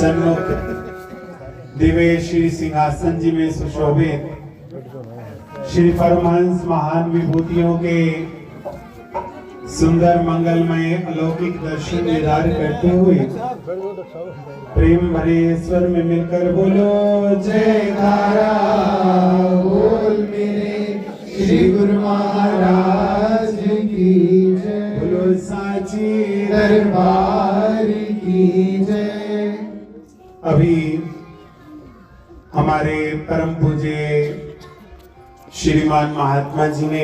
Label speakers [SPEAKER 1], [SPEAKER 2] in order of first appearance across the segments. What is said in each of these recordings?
[SPEAKER 1] सन्मुख दिव्य श्री सिंहासन जी में सुशोभित श्री परमहंस महान विभूतियों के सुंदर मंगलमय अलौकिक दर्शन दीदार करते हुए प्रेम भरे स्वर में मिलकर बोलो जयकारा। बोल मेरे श्री गुरु महाराज की जय, बोलो साची दरबार की जय। अभी हमारे परम पूज्य श्रीमान महात्मा जी ने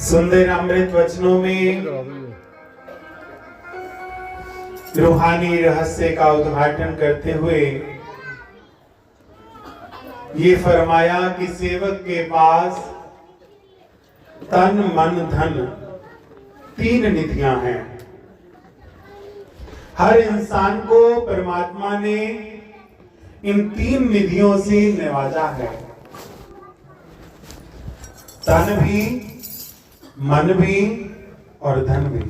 [SPEAKER 1] सुंदर अमृत वचनों में रूहानी रहस्य का उद्घाटन करते हुए ये फरमाया कि सेवक के पास तन मन धन तीन निधियां हैं। हर इंसान को परमात्मा ने इन तीन निधियों से नवाजा है। तन भी, मन भी और धन भी।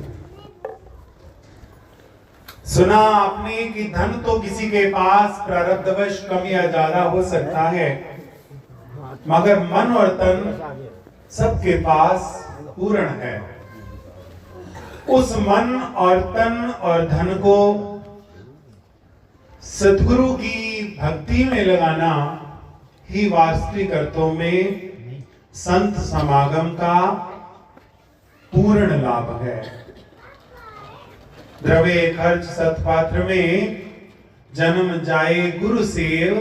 [SPEAKER 1] सुना आपने कि धन तो किसी के पास प्रारब्धवश कम या ज्यादा हो सकता है, मगर मन और तन सबके पास पूर्ण है। उस मन और तन और धन को सद्गुरु की भक्ति में लगाना ही वास्तविक अर्थों में संत समागम का पूर्ण लाभ है। द्रव्य खर्च सत्पात्र में जन्म जाए गुरु सेव,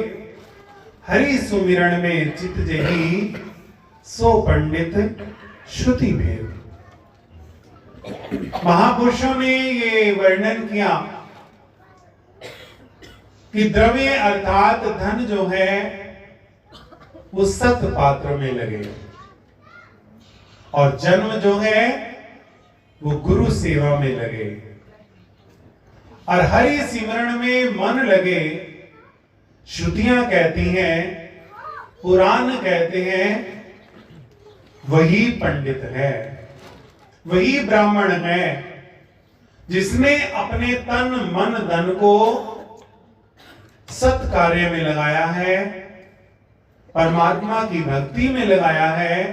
[SPEAKER 1] हरि सुमिरण में चित जही सो पंडित श्रुति भेव। महापुरुषों ने ये वर्णन किया कि द्रव्य अर्थात धन जो है वो सत पात्र में लगे और जन्म जो है वो गुरु सेवा में लगे और हरि सिमरण में मन लगे। श्रुतियां कहती हैं, पुराण कहते हैं, वही पंडित है, वही ब्राह्मण है जिसने अपने तन मन धन को सत कार्य में लगाया है, परमात्मा की भक्ति में लगाया है,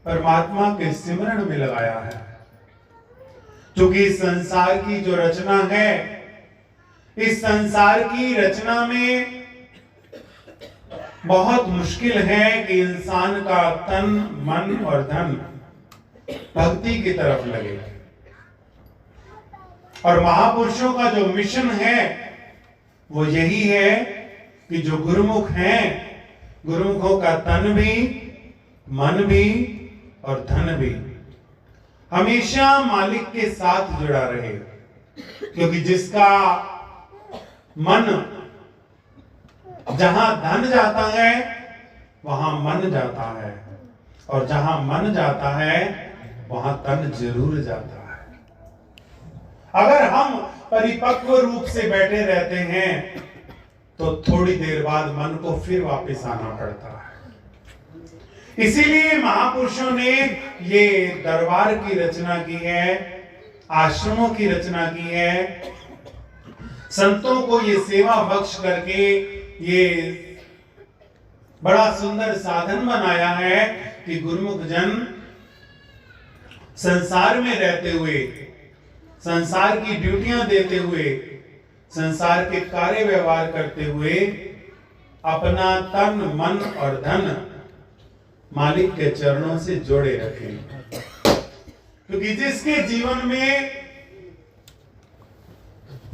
[SPEAKER 1] परमात्मा के सिमरण में लगाया है। क्योंकि इस संसार की जो रचना है, इस संसार की रचना में बहुत मुश्किल है कि इंसान का तन मन और धन भक्ति की तरफ लगे। और महापुरुषों का जो मिशन है वो यही है कि जो गुरुमुख हैं, गुरुमुखों का तन भी, मन भी और धन भी हमेशा मालिक के साथ जुड़ा रहे। क्योंकि जिसका मन जहां धन जाता है वहां मन जाता है, और जहां मन जाता है वहां तन जरूर जाता है। अगर हम परिपक्व रूप से बैठे रहते हैं तो थोड़ी देर बाद मन को फिर वापस आना पड़ता है। इसीलिए महापुरुषों ने ये दरबार की रचना की है, आश्रमों की रचना की है, संतों को ये सेवा बख्श करके ये बड़ा सुंदर साधन बनाया है कि गुरुमुख जन संसार में रहते हुए, संसार की ड्यूटियां देते हुए, संसार के कार्य व्यवहार करते हुए अपना तन मन और धन मालिक के चरणों से जोड़े रखें। क्योंकि जिसके जीवन में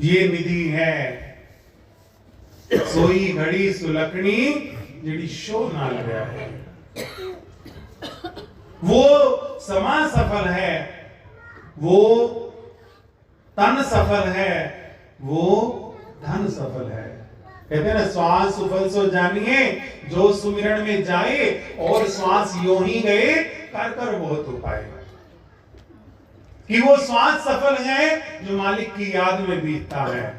[SPEAKER 1] ये निधि है, सोई घड़ी सुलखनी जिड़ी शो ना लगा है, वो समाज सफल है, वो तन सफल है, वो धन सफल है। कहते हैं ना, श्वास सुफल सो जानिए जो सुमिरन में जाए, और श्वास यो ही गए कर कर बहुत उपाय। कि वो श्वास सफल है जो मालिक की याद में बीतता है।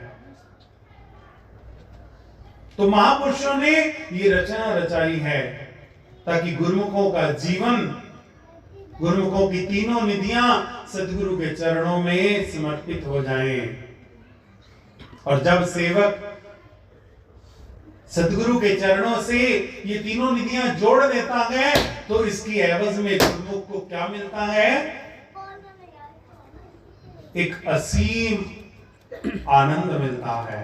[SPEAKER 1] तो महापुरुषों ने ये रचना रचाई है ताकि गुरुमुखों का जीवन, गुरुमुखों की तीनों निधियां सदगुरु के चरणों में समर्पित हो जाएं। और जब सेवक सतगुरु के चरणों से ये तीनों निधियां जोड़ देता है तो इसकी एवज में गुरुमुख को क्या मिलता है? एक असीम आनंद मिलता है,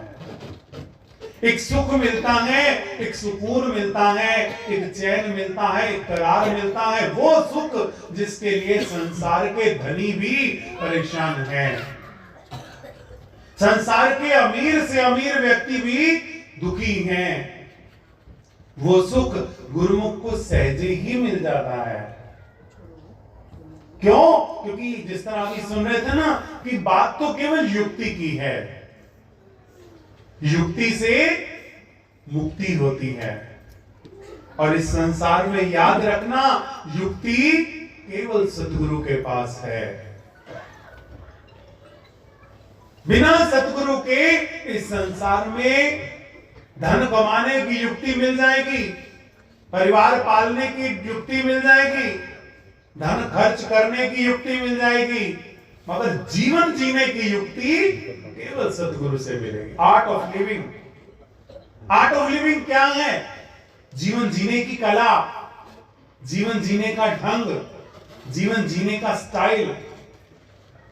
[SPEAKER 1] एक सुख मिलता है, एक सुकून मिलता है, एक चैन मिलता है, एक करार मिलता है। वो सुख जिसके लिए संसार के धनी भी परेशान हैं, संसार के अमीर से अमीर व्यक्ति भी दुखी हैं। वो सुख गुरुमुख को सहजे ही मिल जाता है। क्यों? क्योंकि जिस तरह अभी सुन रहे थे ना कि बात तो केवल युक्ति की है, युक्ति से मुक्ति होती है। और इस संसार में याद रखना, युक्ति केवल सतगुरु के पास है। बिना सतगुरु के इस संसार में धन कमाने की युक्ति मिल जाएगी, परिवार पालने की युक्ति मिल जाएगी, धन खर्च करने की युक्ति मिल जाएगी, मगर जीवन जीने की युक्ति केवल सतगुरु से मिलेगी। Art of living, art of living क्या है? जीवन जीने की कला, जीवन जीने का ढंग, जीवन जीने का स्टाइल,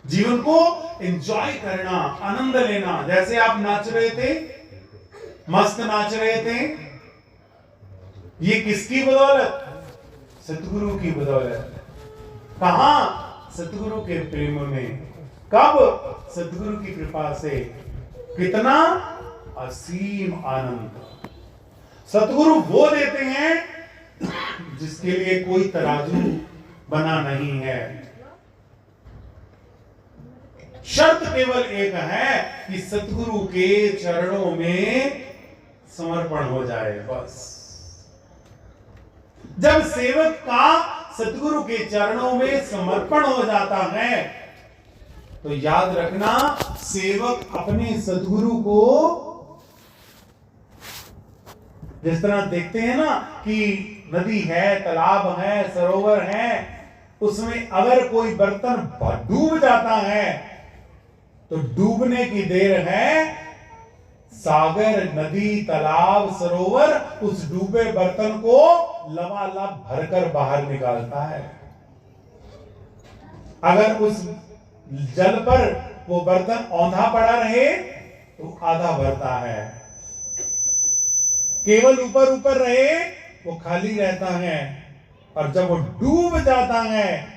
[SPEAKER 1] जीवन को एंजॉय करना, आनंद लेना। जैसे आप नाच रहे थे, मस्त नाच रहे थे, ये किसकी बदौलत? सतगुरु की बदौलत। कहां? सतगुरु के प्रेम में। कब? सतगुरु की कृपा से। कितना असीम आनंद सतगुरु वो देते हैं जिसके लिए कोई तराजू बना नहीं है। शर्त केवल एक है कि सतगुरु के चरणों में समर्पण हो जाए, बस। जब सेवक का सतगुरु के चरणों में समर्पण हो जाता है तो याद रखना, सेवक अपने सतगुरु को जिस तरह देखते हैं ना कि नदी है, तालाब है, सरोवर है, उसमें अगर कोई बर्तन डूब जाता है तो डूबने की देर है, सागर, नदी, तालाब, सरोवर उस डूबे बर्तन को लबालब भरकर बाहर निकालता है। अगर उस जल पर वो बर्तन औंधा पड़ा रहे तो आधा भरता है, केवल ऊपर ऊपर रहे वो खाली रहता है। और जब वो डूब जाता है,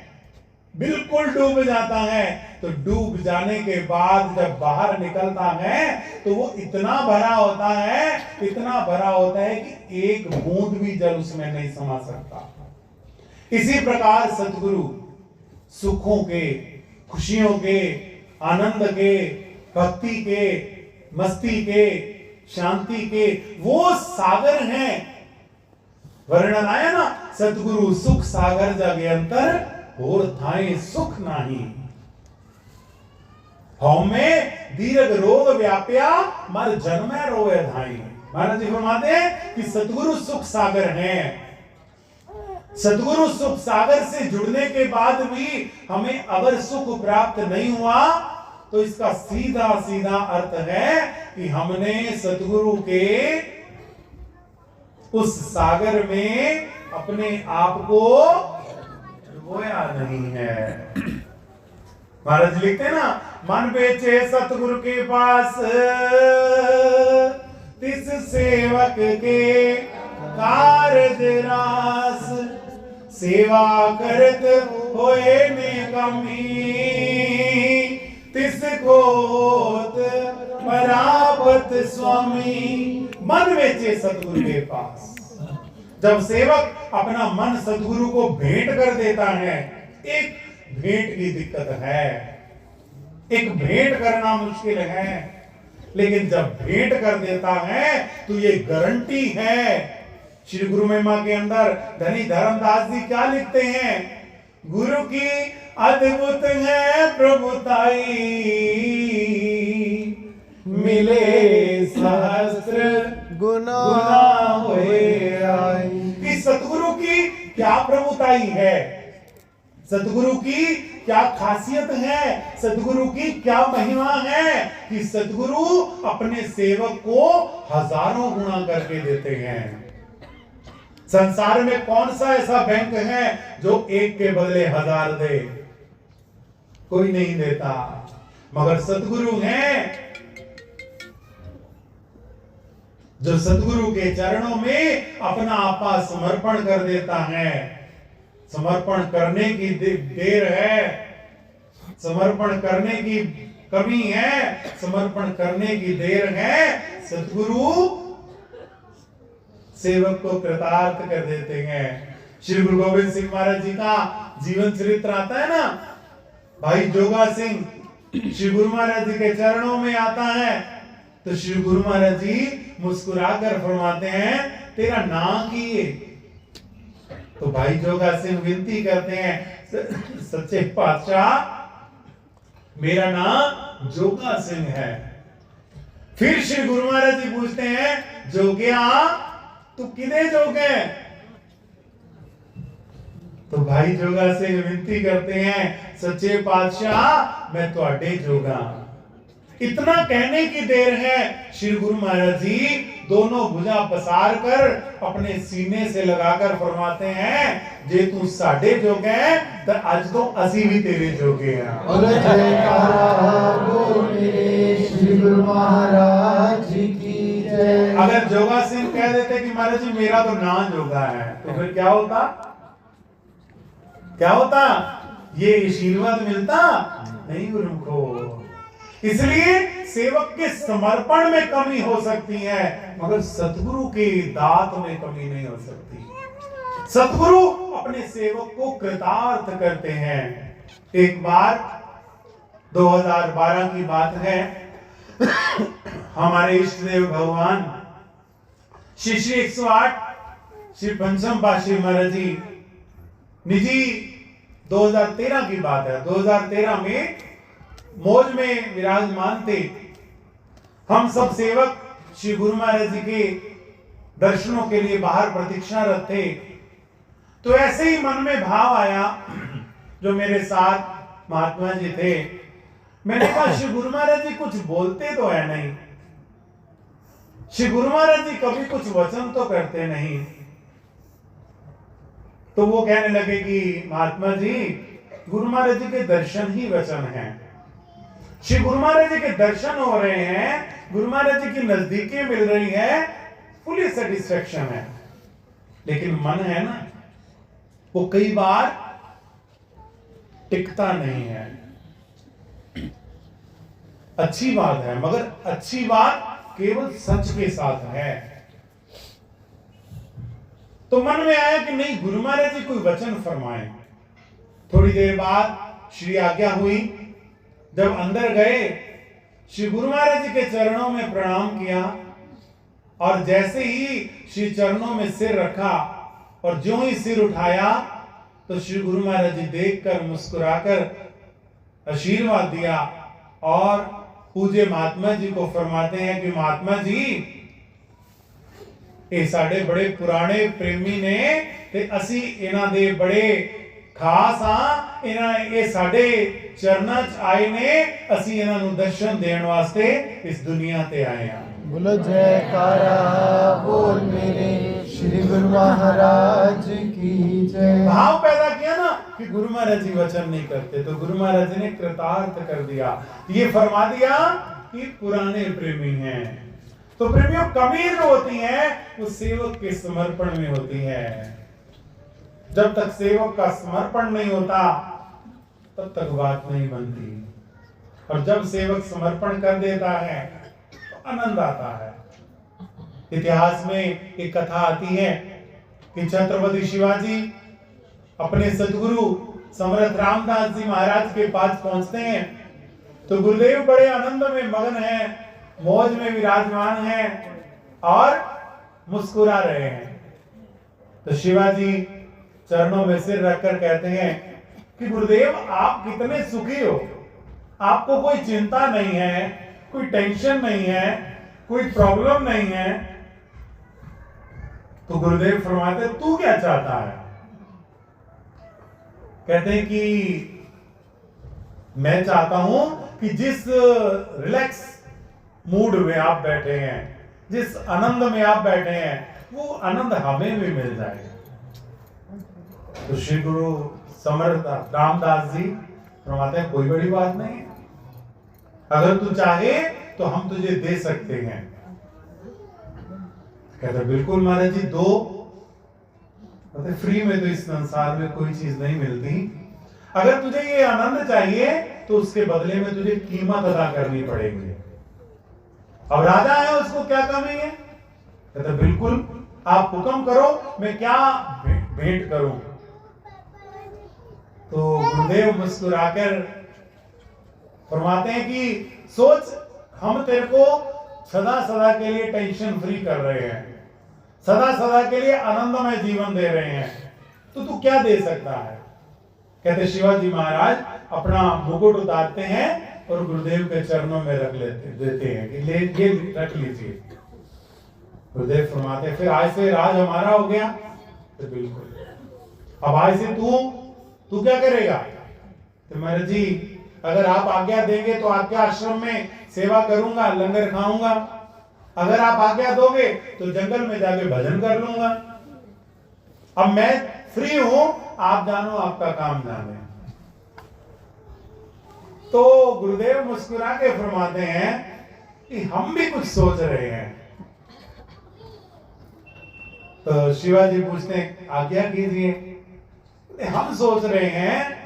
[SPEAKER 1] बिल्कुल डूब जाता है, तो डूब जाने के बाद जब बाहर निकलता है तो वो इतना भरा होता है, इतना भरा होता है कि एक बूंद भी जल उसमें नहीं समा सकता। इसी प्रकार सतगुरु सुखों के, खुशियों के, आनंद के, भक्ति के, मस्ती के, शांति के वो सागर हैं। वर्णन आया ना, सतगुरु सुख सागर जग अंतर और थाए सुख नाही, हमें दीर्घ रोग व्याप्या मर जन्मे रोए धाई। महाराज जी फरमाते हैं कि सतगुरु सुख सागर हैं। सतगुरु सुख सागर से जुड़ने के बाद भी हमें अगर सुख प्राप्त नहीं हुआ तो इसका सीधा सीधा अर्थ है कि हमने सतगुरु के उस सागर में अपने आप को डुबोया नहीं है। महाराज लिखते हैं ना, मन बेचे सतगुरु के पास तिस सेवक के कारज रास, सेवा करत होए ने कमी, तिस को परापत स्वामी। मन बेचे सतगुरु के पास। जब सेवक अपना मन सतगुरु को भेंट कर देता है, एक भेंट की दिक्कत है, एक भेंट करना मुश्किल है, लेकिन जब भेंट कर देता है तो ये गारंटी है। श्री गुरु महिमा के अंदर धनी धर्मदास जी क्या लिखते हैं? गुरु की अद्भुत है प्रभुताई, मिले सहस्त्र गुना होए आई। कि सतगुरु की क्या प्रभुताई है, सतगुरु की क्या खासियत है, सदगुरु की क्या महिमा है कि सदगुरु अपने सेवक को हजारों गुना करके देते हैं। संसार में कौन सा ऐसा बैंक है जो एक के बदले 1000 दे? कोई नहीं देता, मगर सदगुरु हैं जो सदगुरु के चरणों में अपना आपा समर्पण कर देता है। समर्पण करने की देर है, समर्पण करने की कमी है, समर्पण करने की देर है। सदगुरु सेवक को कृतार्थ कर देते हैं। श्री गुरु गोविंद सिंह महाराज जी का जीवन चरित्र आता है ना, भाई जोगा सिंह श्री गुरु महाराज जी के चरणों में आता है, तो श्री गुरु महाराज जी मुस्कुराकर फरमाते हैं, तेरा नाम की है? तो भाई जोगा सिंह विनती करते हैं, सच्चे पातशाह मेरा नाम जोगा सिंह है। फिर श्री गुरु महाराज जी पूछते हैं, जोगिया तू किने जोगे? तो भाई जोगा सिंह विनती करते हैं, सच्चे पातशाह मैं ਤੁਹਾਡੇ जोगा। इतना कहने की देर है, श्री गुरु महाराज जी दोनों भुजा पसार कर अपने सीने से लगाकर फरमाते हैं, जे तू साडे जोगे है तो आज तो असी भी तेरे जोगे हैं। श्री गुरु महाराज जी की जय। अगर जोगा सिंह कह देते कि महाराज जी मेरा तो ना जोगा है, तो फिर क्या होता? क्या होता? ये आशीर्वाद मिलता नहीं गुरु को। इसलिए सेवक के समर्पण में कमी हो सकती है, मगर सतगुरु के दात में कमी नहीं हो सकती। सतगुरु अपने सेवक को कृतार्थ करते हैं। एक बार 2012 की बात है, हमारे इष्ट देव भगवान श्री 108 श्री पंचम पातशाही महाराज जी निजी 2013 की बात है, 2013 में मौज में विराजमान थे। हम सब सेवक श्री गुरु महाराज जी के दर्शनों के लिए बाहर प्रतीक्षारत थे। तो ऐसे ही मन में भाव आया, जो मेरे साथ महात्मा जी थे, मैंने कहा श्री गुरु महाराज जी कुछ बोलते तो है नहीं, श्री गुरु महाराज जी कभी कुछ वचन तो करते नहीं। तो वो कहने लगे कि महात्मा जी गुरु महाराज जी के दर्शन ही वचन हैं। श्री गुरु महाराज जी के दर्शन हो रहे हैं, गुरु महाराज जी की नजदीकी मिल रही है, फुली सेटिस्फेक्शन है। लेकिन मन है ना, वो कई बार टिकता नहीं है। अच्छी बात है, मगर अच्छी बात केवल सच के साथ है। तो मन में आया कि नहीं, गुरु महाराज जी कोई वचन फरमाए। थोड़ी देर बाद श्री आज्ञा हुई। जब अंदर गए, श्री गुरु महाराज जी के चरणों में प्रणाम किया, और जैसे ही श्री चरणों में सिर रखा और ज्यों ही सिर उठाया, तो श्री गुरु महाराज जी देखकर मुस्कुराकर आशीर्वाद दिया और पूज्य महात्मा जी को फरमाते हैं कि महात्मा जी ये साडे बड़े पुराने प्रेमी ने ते असी इन्हां दे बड़े खास हाँ, ये साडे चरनां च आए ने, असी इन्हां नूं दर्शन देण वास्ते इस दुनिया ते आए हां।
[SPEAKER 2] बोलो जयकारा बोल मेरे श्री गुरु महाराज की जय।
[SPEAKER 1] भाव पैदा किया ना कि गुरु महाराज जी वचन नहीं करते, तो गुरु महाराज जी ने कृतार्थ कर दिया, ये फरमा दिया कि पुराने प्रेमी हैं। तो प्रेमियों, कमी जो होती है वो सेवक के समर्पण में होती है। जब तक सेवक का समर्पण नहीं होता तब तक बात नहीं बनती, और जब सेवक समर्पण कर देता है तो आनंद आता है। इतिहास में एक कथा आती है कि छत्रपति शिवाजी अपने सदगुरु समर्थ रामदास जी महाराज के पास पहुंचते हैं। तो गुरुदेव बड़े आनंद में मगन हैं, मौज में विराजमान हैं और मुस्कुरा रहे हैं। तो शिवाजी चरणों में सिर रखकर कहते हैं कि गुरुदेव आप कितने सुखी हो, आपको कोई चिंता नहीं है, कोई टेंशन नहीं है, कोई प्रॉब्लम नहीं है। तो गुरुदेव फरमाते तू क्या चाहता है? कहते हैं कि मैं चाहता हूं कि जिस रिलैक्स मूड में आप बैठे हैं, जिस आनंद में आप बैठे हैं, वो आनंद हमें भी मिल जाएगा। तो श्री गुरु समर्थ रामदास जी फरमाते हैं कोई बड़ी बात नहीं है, अगर तू चाहे तो हम तुझे दे सकते हैं। कहते बिल्कुल महाराज जी दो। कहते फ्री में तो इस संसार में कोई चीज नहीं मिलती, अगर तुझे ये आनंद चाहिए तो उसके बदले में तुझे कीमत अदा करनी पड़ेगी। अब राजा है, उसको क्या कमी है? कहते बिल्कुल आप हुक्म करो, मैं क्या भेंट करूं। तो गुरुदेव मुस्कुराकर फरमाते हैं कि सोच, हम तेरे को सदा सदा के लिए टेंशन फ्री कर रहे हैं, सदा सदा के लिए आनंदमय जीवन दे रहे हैं, तो तू क्या दे सकता है? कहते शिवाजी महाराज अपना मुकुट उतारते हैं और गुरुदेव के चरणों में रख देते हैं कि ये रख लीजिए। गुरुदेव फरमाते फिर आज से राज हमारा हो गया। तो बिल्कुल, अब आज से तू क्या करेगा? तो महाराज जी अगर आप आज्ञा देंगे तो आपके आश्रम में सेवा करूंगा, लंगर खाऊंगा। अगर आप आज्ञा दोगे तो जंगल में जाके भजन कर लूंगा। अब मैं फ्री हूं, आप जानो आपका काम जाने। तो गुरुदेव मुस्कुरा के फरमाते हैं कि हम भी कुछ सोच रहे हैं। तो शिवाजी पूछते हैं आज्ञा कीजिए। हम सोच रहे हैं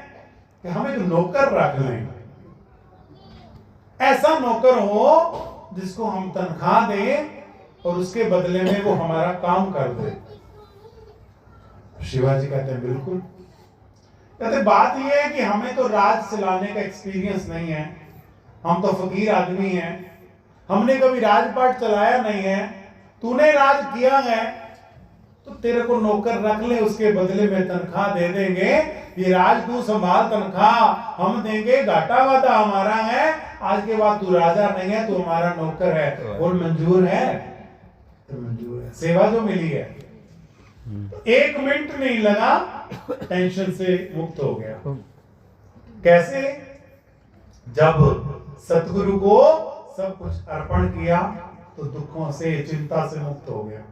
[SPEAKER 1] कि हम एक नौकर रख लें, ऐसा नौकर हो जिसको हम तनख्वाह दें और उसके बदले में वो हमारा काम कर दे। शिवाजी कहते हैं बिल्कुल। कहते बात यह है कि हमें तो राज चलाने का एक्सपीरियंस नहीं है, हम तो फकीर आदमी हैं, हमने कभी राजपाट चलाया नहीं है, तूने राज किया है तो तेरे को नौकर रख ले, उसके बदले में तनख्वाह दे देंगे, ये राज तू संभाल, तनख्वाह हम देंगे, घाटा वादा हमारा है, आज के बाद तू राजा नहीं है, तू हमारा नौकर है। बोल मंजूर है? तो मंजूर है। सेवा जो मिली है, एक मिनट नहीं लगा, टेंशन से मुक्त हो गया। कैसे? जब सतगुरु को सब कुछ अर्पण किया तो दुखों से, चिंता से मुक्त हो गया।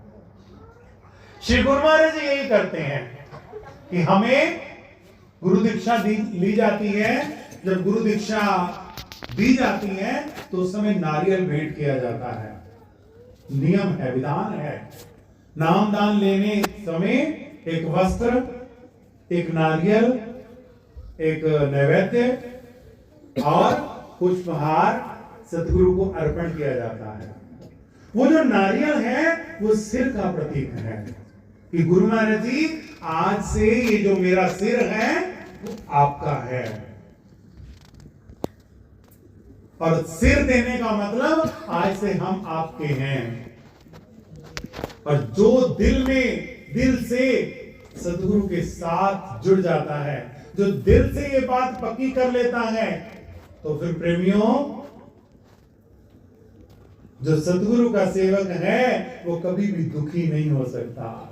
[SPEAKER 1] श्री गुरु महाराज जी यही करते हैं कि हमें गुरु दीक्षा ली जाती है। जब गुरु दीक्षा दी जाती है तो उस समय नारियल भेंट किया जाता है। नियम है, विधान है। नाम दान लेने समय एक वस्त्र, एक नारियल, एक नैवेद्य और पुष्पहार सतगुरु को अर्पण किया जाता है। वो जो नारियल है वो सिर का प्रतीक है कि गुरु महाराज जी आज से ये जो मेरा सिर है वो आपका है। और सिर देने का मतलब आज से हम आपके हैं। और जो दिल से सतगुरु के साथ जुड़ जाता है, जो दिल से ये बात पक्की कर लेता है, तो फिर प्रेमियों, जो सतगुरु का सेवक है वो कभी भी दुखी नहीं हो सकता।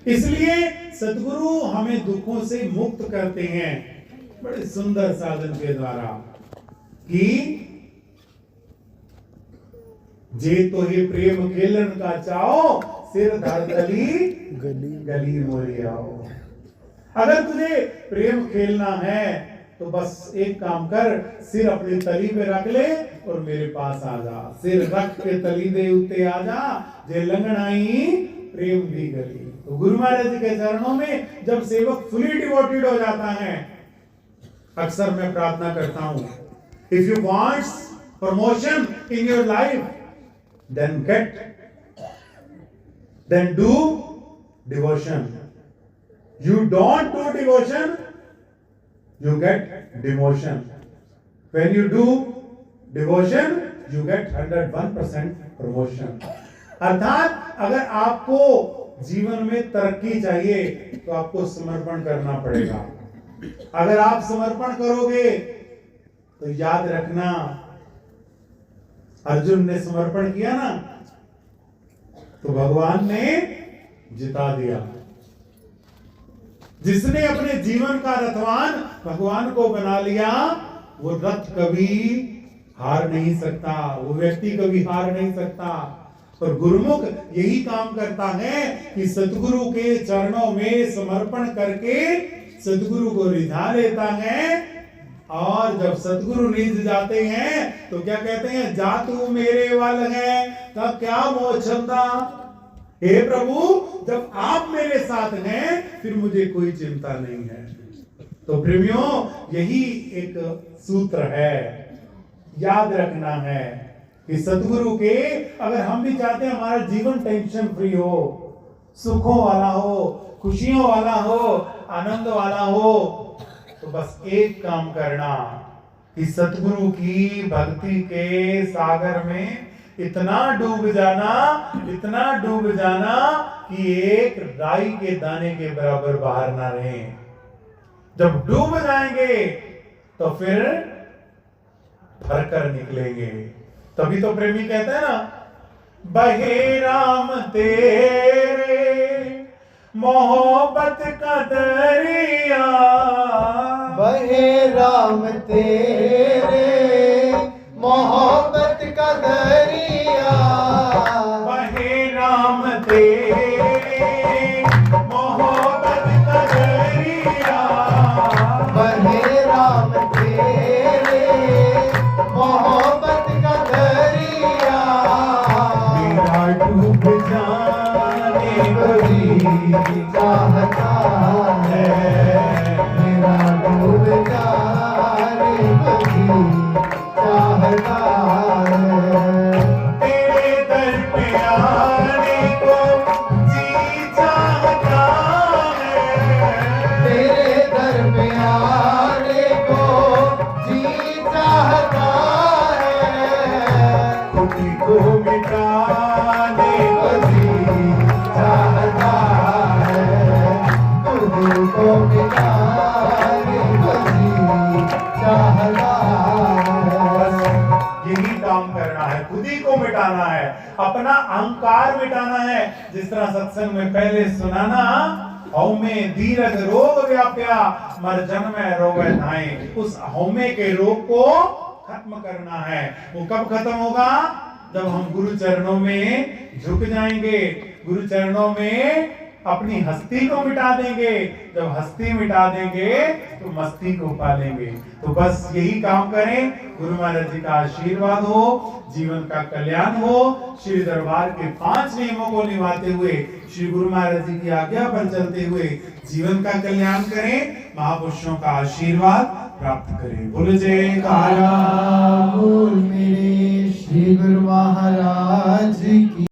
[SPEAKER 1] इसलिए सतगुरु हमें दुखों से मुक्त करते हैं बड़े सुंदर साधन के द्वारा कि जे तो ये प्रेम खेलन का चाहो, सिर धर गली मोरी आओ। अगर तुझे प्रेम खेलना है तो बस एक काम कर, सिर अपनी तली पे रख ले और मेरे पास आ जा। सिर रख के तली दे उते आ जा, जे लंगड़ाई प्रेम दी गली। तो गुरु महाराज जी के चरणों में जब सेवक फुली डिवोटेड हो जाता है, अक्सर मैं प्रार्थना करता हूं, if you want promotion in your life then do devotion. You don't do devotion, you get demotion. When you do devotion, you get 101% promotion. अर्थात अगर आपको जीवन में तरक्की चाहिए तो आपको समर्पण करना पड़ेगा। अगर आप समर्पण करोगे तो याद रखना, अर्जुन ने समर्पण किया ना तो भगवान ने जिता दिया। जिसने अपने जीवन का रथवान भगवान को बना लिया, वो रथ कभी हार नहीं सकता, वो व्यक्ति कभी हार नहीं सकता। और गुरुमुख यही काम करता है कि सतगुरु के चरणों में समर्पण करके सतगुरु को रिझा लेता है। और जब सतगुरु रिझ जाते हैं तो क्या कहते हैं, जा तू मेरे वल है तब क्या मोह छंदा। हे प्रभु, जब आप मेरे साथ हैं फिर मुझे कोई चिंता नहीं है। तो प्रेमियों, यही एक सूत्र है, याद रखना है कि सतगुरु के, अगर हम भी चाहते हैं हमारा जीवन टेंशन फ्री हो, सुखों वाला हो, खुशियों वाला हो, आनंद वाला हो, तो बस एक काम करना कि सतगुरु की भक्ति के सागर में इतना डूब जाना, इतना डूब जाना कि एक राई के दाने के बराबर बाहर ना रहे। जब डूब जाएंगे तो फिर भरकर निकलेंगे। तभी तो प्रेमी कहते हैं ना, बहे राम तेरे मोहब्बत का दरिया,
[SPEAKER 2] बहे राम तेरे मोहब्बत का दरिया,
[SPEAKER 1] बहे राम तेरे मोहब्बत का दरिया,
[SPEAKER 2] बहे राम तेरे मोहब्बत का दरिया,
[SPEAKER 1] मेरा डूब जाने को जी
[SPEAKER 2] चाहता है, मेरा डूब जाने को जी चाहता है,
[SPEAKER 1] तेरे दर पे आने को जी चाहता है,
[SPEAKER 2] तेरे दर पे आने को जी चाहता है,
[SPEAKER 1] खुद को मिटाने को जी
[SPEAKER 2] चाहता है, खुद को मिटाने को जी चाहता है।
[SPEAKER 1] यही काम करना है, खुद ही को मिटाना है, अपना अहंकार मिटाना है। जिस तरह सत्संग में पहले सुनाना, हौमे दीर्घ रोग व्याप्या मर जन्म रोग धाए, उस हौमे के रोग को खत्म करना है। वो कब खत्म होगा, जब हम गुरु चरणों में झुक जाएंगे, गुरु चरणों में अपनी हस्ती को मिटा देंगे। जब हस्ती मिटा देंगे तो मस्ती को पालेंगे। तो बस यही काम करें। गुरु महाराज जी का आशीर्वाद हो, जीवन का कल्याण हो। श्री दरबार के 5 नियमों को निभाते हुए, श्री गुरु महाराज जी की आज्ञा पर चलते हुए जीवन का कल्याण करें, महापुरुषों का आशीर्वाद प्राप्त करें। बोले जयकारा।
[SPEAKER 2] बोल मेरे श्री गुरु महाराज की।